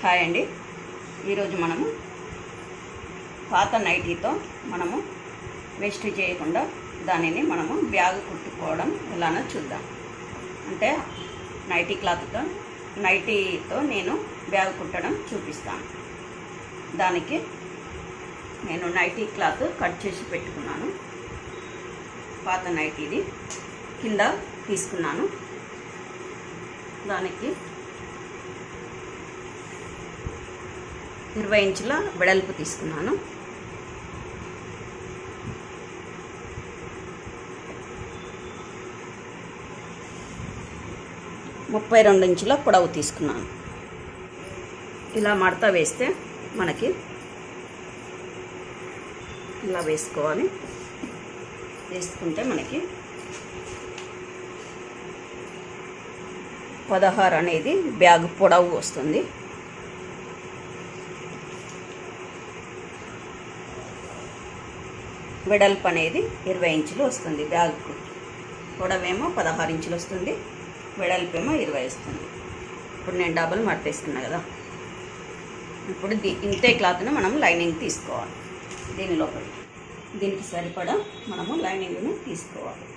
Hi అండి. ఈరోజు మనము పాత నైటీతో మనము వేస్ట్ చేయకుండా దానిని మనము బ్యాగ్ కుట్టుకోవడం ఎలానో చూద్దాం. అంటే నైటీతో నేను బ్యాగ్ కుట్టడం చూపిస్తాను. దానికి నేను నైటీ క్లాత్ కట్ చేసి పెట్టుకున్నాను. పాత నైటీది కింద తీసుకున్నాను. దానికి 20 ఇంచుల వెడల్పు తీసుకున్నాను. ముప్పై 32 ఇంచుల పొడవు తీసుకున్నాను. ఇలా మడత వేస్తే మనకి ఇలా వేసుకోవాలి. వేసుకుంటే మనకి 16 అనేది బ్యాగ్ పొడవు వస్తుంది. వెడల్పు అనేది 20 ఇంచులు వస్తుంది. బ్యాగ్కు పొడవేమో 16 ఇంచులు వస్తుంది, వెడల్పేమో 20 వస్తుంది. ఇప్పుడు నేను డబుల్ మడతేస్తున్నా కదా. ఇప్పుడు ఇంతే క్లాత్ను మనం లైనింగ్ తీసుకోవాలి. దీని లోపల దీనికి సరిపడా మనము లైనింగ్ను తీసుకోవాలి.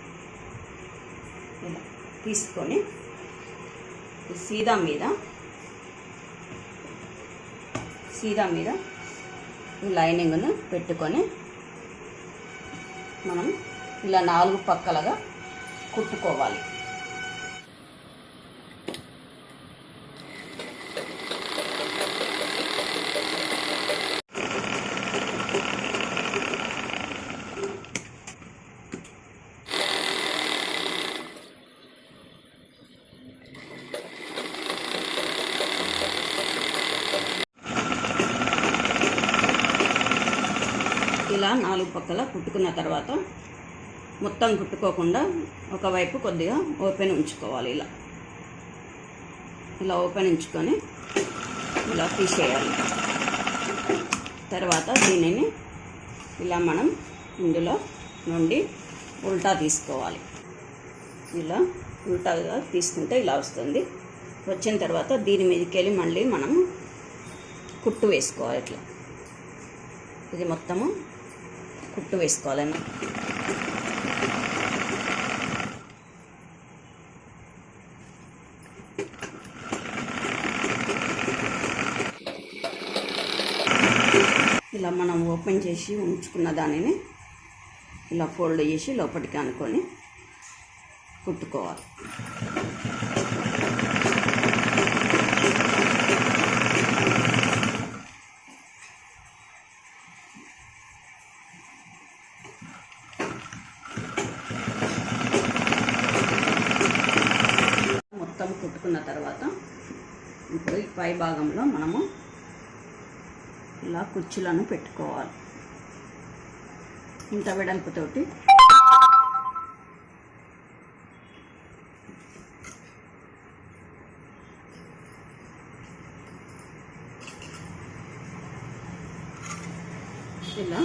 ఇలా తీసుకొని సీదా మీద ఈ లైనింగ్ను పెట్టుకొని మనం ఇలా 4 పక్కలుగా కుట్టుకోవాలి. ఇలా 4 పక్కల కుట్టుకున్న తర్వాత మొత్తం కుట్టుకోకుండా ఒకవైపు కొద్దిగా ఓపెన్ ఉంచుకోవాలి. ఇలా ఓపెన్ ఉంచుకొని ఇలా తీసేయాలి. తర్వాత దీనిని ఇలా మనం ఇందులో నుండి ఉల్టా తీసుకోవాలి. ఇలా ఉల్టాగా తీసుకుంటే ఇలా వస్తుంది. వచ్చిన తర్వాత దీని మీదకి వెళ్ళి మళ్ళీ మనం కుట్టు వేసుకోవాలి. ఇట్లా ఇది మొత్తము కుట్టు వేసుకోవాలని. ఇలా మనం ఓపెన్ చేసి ఉంచుకున్న దానిని ఇలా ఫోల్డ్ చేసి లోపలికి అనుకొని కుట్టుకోవాలి. మొత్తం కుట్టుకున్న తర్వాత ఇప్పుడు ఈ పై భాగంలో మనము ఇలా కుచ్చులను పెట్టుకోవాలి. ఇంత వెడల్పుతోటి ఇలా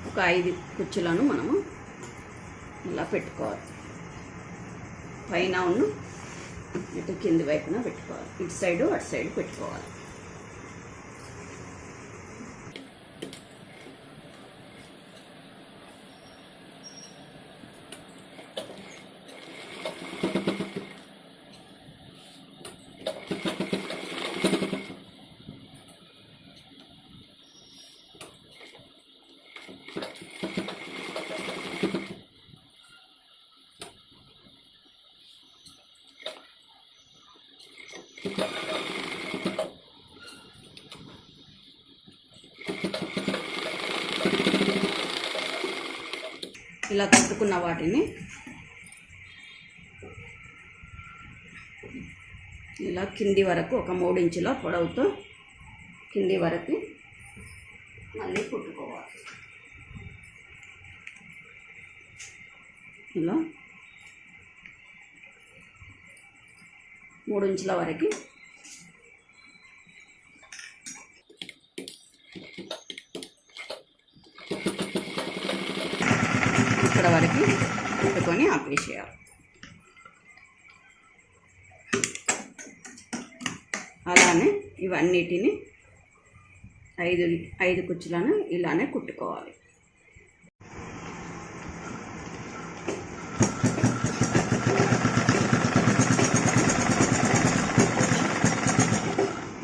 ఒక 5 కుచ్చులను మనము ఇలా పెట్టుకోవాలి. పైన ఇటు కింది వైపున పెట్టుకోవాలి. ఇటు సైడు అటు సైడ్ పెట్టుకోవాలి. ఇలా కుట్టుకున్న వాటిని ఇలా కింది వరకు ఒక 3 ఇంచుల పొడవుతో కింది వరకు మళ్ళీ కుట్టుకోవాలి. ఇలా 3 ఇంచుల వరకు ఇక్కడ వరకు కుట్టుకొని ఆపేసేయాలి. అలానే ఇవన్నిటిని 5 కుచ్చులను ఇలానే కుట్టుకోవాలి.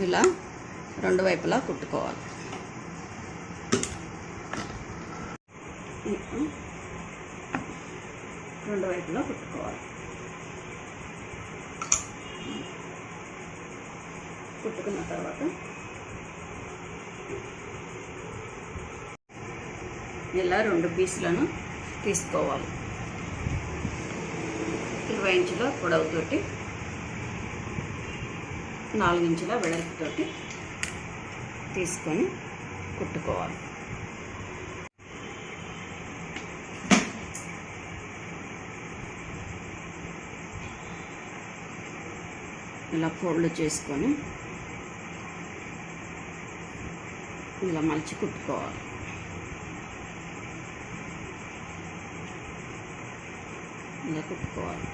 ఇలా 2 వైపులా కుట్టుకోవాలి. రెండు వైపులా కుట్టుకోవాలి. కుట్టుకున్న తర్వాత ఇలా 2 పీసులను తీసుకోవాలి. 20 ఇంచుల పొడవుతోటి 4 ఇంచుల వెడల్పుతోటి తీసుకొని కుట్టుకోవాలి. ఇలా ఫోల్డ్ చేసుకొని ఇలా మలిచి కుట్టుకోవాలి. ఇలా కుట్టుకోవాలి.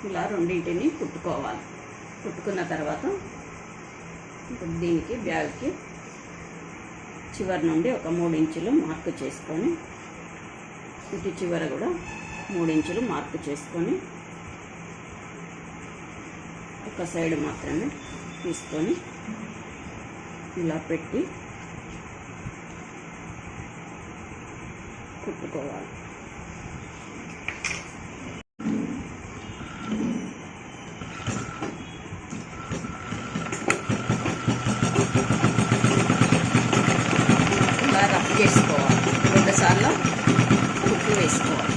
ఇలా రెండింటిని కుట్టుకోవాలి. కుట్టుకున్న తర్వాత ఇప్పుడు దీనికి బ్యాగ్కి చివరి నుండి ఒక 3 ఇంచులు మార్కు చేసుకొని ఇటు చివర కూడా 3 ఇంచులు మార్కు చేసుకొని ఒక సైడ్ మాత్రమే తీసుకొని ఇలా పెట్టి కుట్టుకోవాలి. ఇలా రఫ్ చేసుకోవాలి. 2 సార్లు కుట్టు వేసుకోవాలి.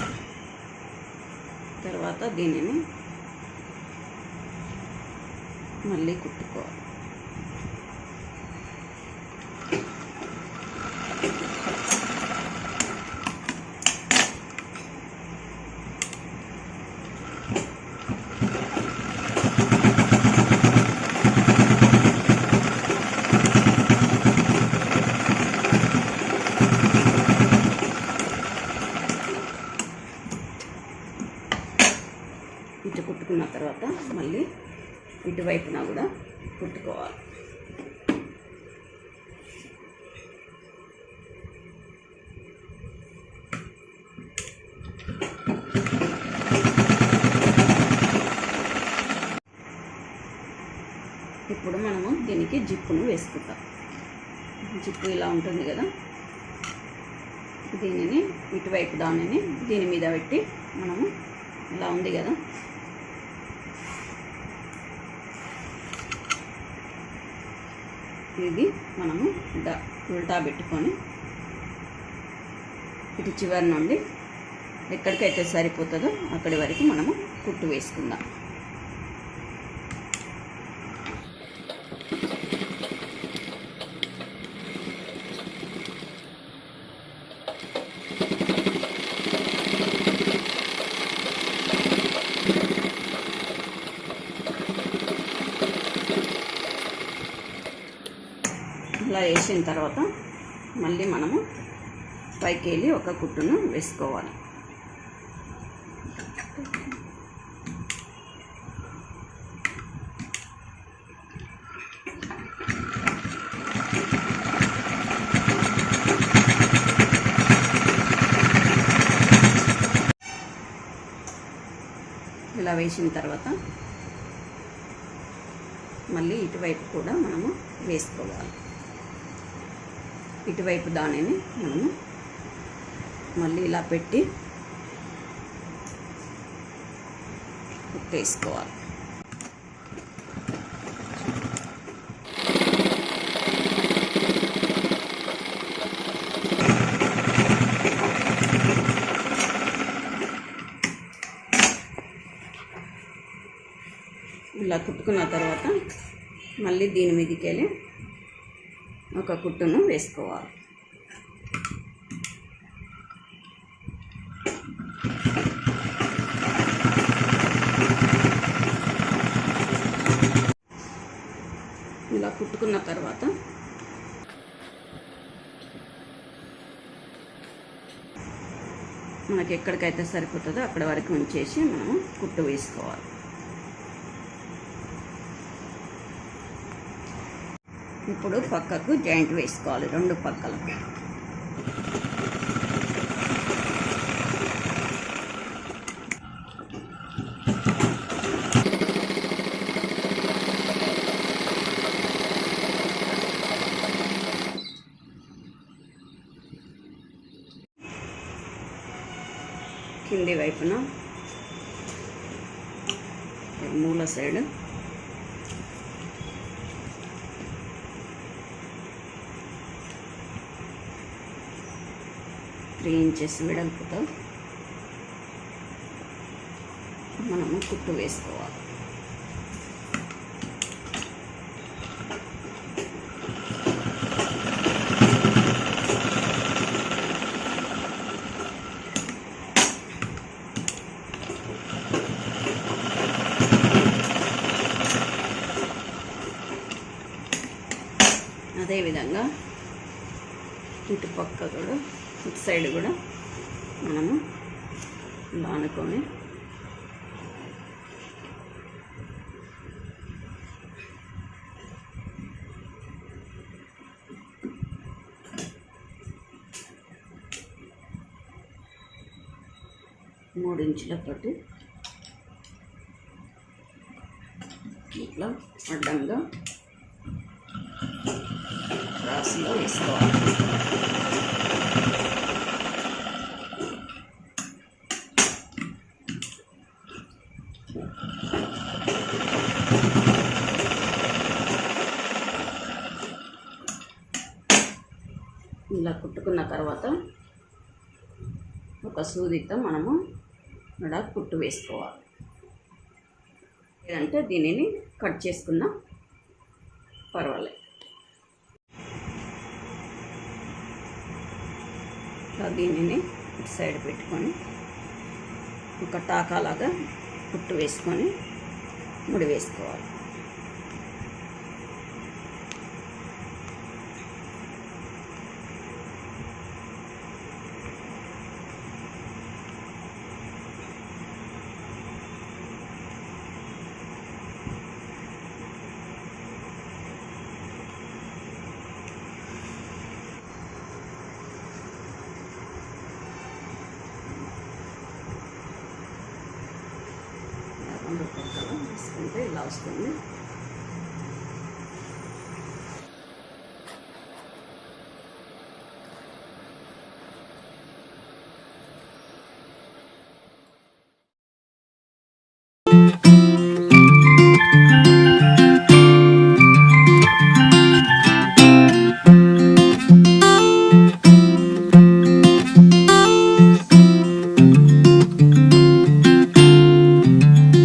తర్వాత దీనిని మళ్ళీ కుట్టుకోవాలి. ఇటు కుట్టుకున్న తర్వాత మళ్ళీ ఇటువైపున కూడా కుట్టుకోవాలి. ఇప్పుడు మనము దీనికి జిప్పును వేసుకుంటాం. జిప్పు ఇలా ఉంటుంది కదా, దీనిని ఇటువైపు దానిని దీని మీద పెట్టి మనము ఇలా ఉంది కదా, ఇది మనము ఉల్టా పెట్టుకొని ఇటు చివరి నుండి ఎక్కడికైతే సరిపోతుందో అక్కడి వరకు మనము కుట్టు వేసుకుందాం. ఇలా వేసిన తర్వాత మళ్ళీ మనము పైకి వెళ్ళి ఒక కుట్టును వేసుకోవాలి. ఇలా వేసిన తర్వాత మళ్ళీ ఇటువైపు కూడా మనము వేసుకోవాలి. ఇటువైపు దానిని మనము మళ్ళీ ఇలా పెట్టి కుట్టేసుకోవాలి. ఇలా కుట్టుకున్న తర్వాత మళ్ళీ దీని మీదకి వెళ్ళి ఒక కుట్టును వేసుకోవాలి. ఇలా కుట్టుకున్న తర్వాత మనకి ఎక్కడికైతే సరిపోతుందో అక్కడ వరకు ఉంచేసి మనము కుట్టు వేసుకోవాలి. ఇప్పుడు పక్కకు జాయింట్ వేసుకోవాలి 2 పక్కలకు. కింది వైపున మూల సైడ్ 3 ఇంచెస్ వెడల్పుతో మనము కుట్టు వేసుకోవాలి. అదేవిధంగా ఇటు పక్క కూడా ఇటు సైడ్ కూడా మనము బానుకొని మూడు ఇంచులతోటి ఇట్లా అడ్డంగా రాసులో వేసుకోవాలి. ఇలా కుట్టుకున్న తర్వాత ఒక సూదితో మనము ఇక్కడ కుట్టు వేసుకోవాలి. లేదంటే దీనిని కట్ చేసుకున్నా పర్వాలేదు. దీనిని ఇటు సైడ్ పెట్టుకొని ఒక టాకాలాగా కుట్టు వేసుకొని ముడి వేసుకోవాలి. వేసుకుంటే ఇలా వస్తుంది.